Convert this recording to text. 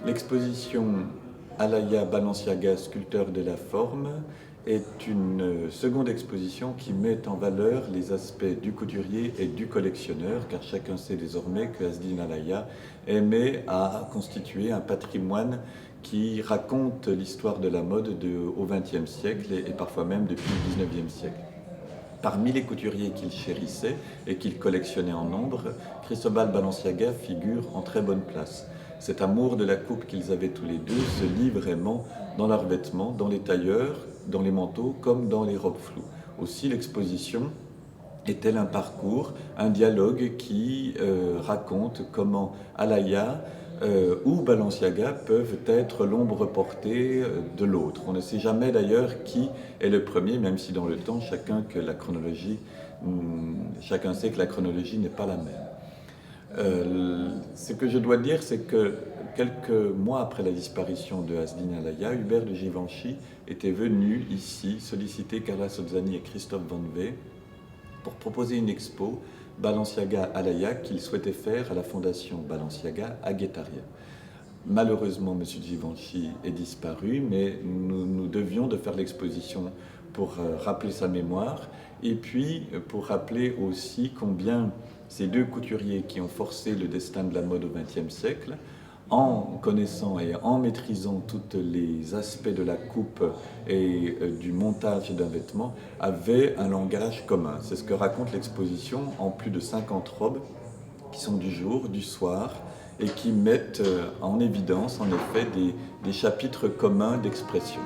L'exposition Alaya Balenciaga, sculpteur de la forme, est une seconde exposition qui met en valeur les aspects du couturier et du collectionneur, car chacun sait désormais que Asdin Alaya aimait à constituer un patrimoine qui raconte l'histoire de la mode au XXe siècle et parfois même depuis le XIXe siècle. Parmi les couturiers qu'il chérissait et qu'il collectionnait en nombre, Cristóbal Balenciaga figure en très bonne place. Cet amour de la coupe qu'ils avaient tous les deux se lit vraiment dans leurs vêtements, dans les tailleurs, dans les manteaux, comme dans les robes floues. Aussi, l'exposition est-elle un parcours, un dialogue qui raconte comment Alaya ou Balenciaga peuvent être l'ombre portée de l'autre. On ne sait jamais d'ailleurs qui est le premier, même si dans le temps, chacun sait que la chronologie n'est pas la même. Ce que je dois dire, c'est que quelques mois après la disparition de Asdin Alaya, Hubert de Givenchy était venu ici solliciter Carla Sozzani et Christophe Van Wee pour proposer une expo Balenciaga Alaya qu'il souhaitait faire à la fondation Balenciaga à Guétaria. Malheureusement, M. Givenchy est disparu, mais nous devions de faire l'exposition pour rappeler sa mémoire, et puis pour rappeler aussi combien ces deux couturiers qui ont forcé le destin de la mode au XXe siècle, en connaissant et en maîtrisant tous les aspects de la coupe et du montage d'un vêtement, avaient un langage commun. C'est ce que raconte l'exposition en plus de 50 robes qui sont du jour, du soir, et qui mettent en évidence en effet des chapitres communs d'expression.